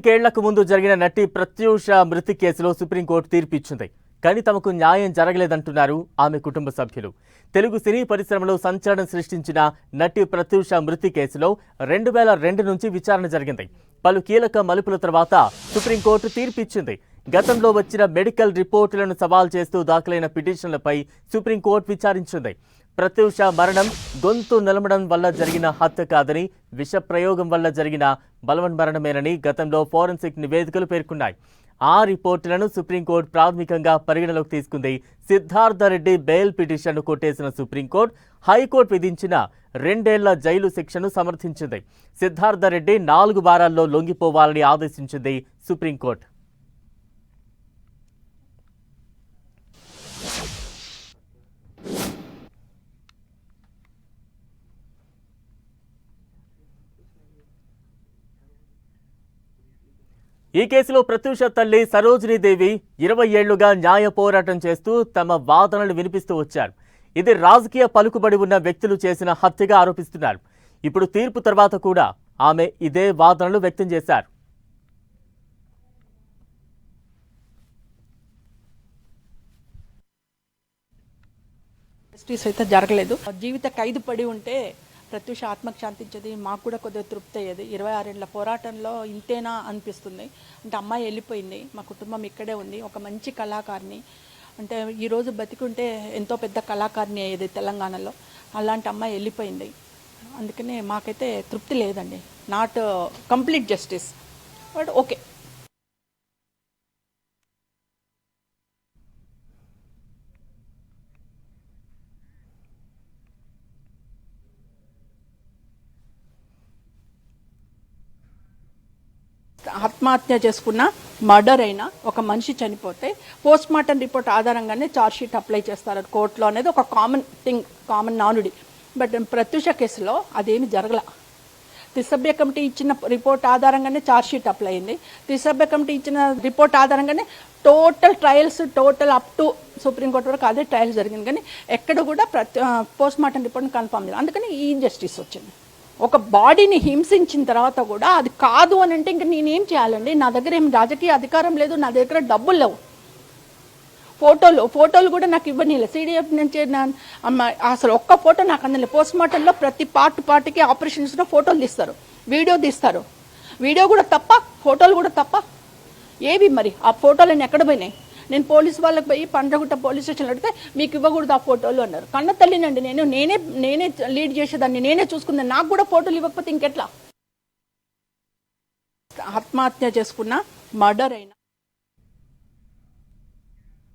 కేళ్లకు ముందు జరిగిన నటి ప్రత్యూష మృతి కేసులో సుప్రీంకోర్టు తీర్పు ఇచ్చింది. కానీ తమకు న్యాయం జరగలేదంటున్నారు ఆమె కుటుంబ సభ్యులు. తెలుగు సినీ పరిశ్రమలో సంచలనం సృష్టించిన నటి ప్రత్యూష మృతి కేసులో 2002 నుంచి విచారణ జరిగింది. పలు కీలక మలుపుల తర్వాత సుప్రీంకోర్టు తీర్పు ఇచ్చింది. గతంలో వచ్చిన మెడికల్ రిపోర్టులను సవాల్ చేస్తూ దాఖలైన పిటిషన్లపై సుప్రీంకోర్టు విచారించింది. ప్రత్యూష మరణం గొంతు నిలమడం వల్ల జరిగిన హత్య కాదని, విష ప్రయోగం వల్ల జరిగిన బలవన్మరణమేనని గతంలో ఫోరెన్సిక్ నివేదికలు పేర్కొన్నాయి. ఆ రిపోర్టులను సుప్రీంకోర్టు ప్రాథమికంగా పరిగణలోకి తీసుకుంది. సిద్ధార్థ రెడ్డి బెయిల్ పిటిషన్ను కొట్టేసిన సుప్రీంకోర్టు హైకోర్టు విధించిన 2 ఏళ్ల జైలు శిక్షను సమర్థించింది. సిద్ధార్థ రెడ్డి 4 వారాల్లో లొంగిపోవాలని ఆదేశించింది సుప్రీంకోర్టు. ఈ కేసులో ప్రత్యూష తల్లి సరోజినీదేవి 20 ఏళ్లుగా న్యాయ పోరాటం చేస్తూ తమ వాదనలు వినిపిస్తూ వచ్చారు. ఇది రాజకీయ పలుకుబడి ఉన్న వ్యక్తులు చేసిన హత్యగా ఆరోపిస్తున్నారు. ఇప్పుడు తీర్పు తర్వాత కూడా ఆమె ఇదే వాదనలు వ్యక్తం చేశారు. జస్టిస్ అయితే జరగలేదు. జీవిత ఖైదు పడి ఉంటే ప్రత్యూష ఆత్మకు శాంతించేది, మాకు కూడా కొద్దిగా తృప్తి అయ్యేది. 26 ఏళ్ల పోరాటంలో ఇంతేనా అనిపిస్తుంది. అంటే అమ్మాయి వెళ్ళిపోయింది, మా కుటుంబం ఇక్కడే ఉంది, ఒక మంచి కళాకారిణి. అంటే ఈరోజు బతికుంటే ఎంతో పెద్ద కళాకారిణి అయ్యేది తెలంగాణలో. అలాంటి అమ్మాయి వెళ్ళిపోయింది. అందుకనే మాకైతే తృప్తి లేదండి. Not complete justice, but okay. ఆత్మహత్య చేసుకున్న, మర్డర్ అయినా ఒక మనిషి చనిపోతే పోస్ట్ మార్టం రిపోర్ట్ ఆధారంగానే ఛార్జ్ షీట్ అప్లై చేస్తారు కోర్టులో అనేది ఒక కామన్ థింగ్, కామన్ నానుడి. బట్ ప్రత్యూష కేసులో అదేమి జరగల. త్రిసభ్య కమిటీ ఇచ్చిన రిపోర్ట్ ఆధారంగానే ఛార్జ్ షీట్ అప్లై అయింది. త్రిసభ్య కమిటీ ఇచ్చిన రిపోర్ట్ ఆధారంగానే total trials, total up to supreme court వరకు అదే ట్రయల్స్ జరిగింది. కానీ ఎక్కడ కూడా పోస్ట్ మార్టం రిపోర్ట్ని కన్ఫర్మ్ చేయాలి. అందుకని ఈ ఇన్జస్టిస్ వచ్చింది. ఒక బాడీని హింసించిన తర్వాత కూడా అది కాదు అని అంటే ఇంక నేనేం చేయాలండి? నా దగ్గర ఏం రాజకీయ అధికారం లేదు, నా దగ్గర డబ్బులు లేవు. ఫోటోలు కూడా నాకు ఇవ్వనీలే. సిడిఎఫ్ నుంచి అసలు ఒక్క ఫోటో నాకు అందలే. పోస్ట్ మార్టంలో ప్రతి పార్ట్కి ఆపరేషన్స్లో ఫోటోలు తీస్తారు, వీడియో తీస్తారు. వీడియో కూడా తప్ప, ఫోటోలు కూడా తప్ప. ఏవి మరి ఆ ఫోటోలు ఎక్కడ పోయినాయి? నేను పోలీసు వాళ్ళకి పోయి పండ్రగుట్ట పోలీస్ స్టేషన్లో అడిగితే మీకు ఇవ్వకూడదు ఆ ఫోటోలు అన్నారు. కన్న తల్లినండి నేనే లీడ్ చేసేదాన్ని, నేనే చూసుకుందాన్ని. నాకు కూడా ఫోటోలు ఇవ్వకపోతే ఇంకెట్లా? ఆత్మహత్య చేసుకున్న, మర్డర్ అయినా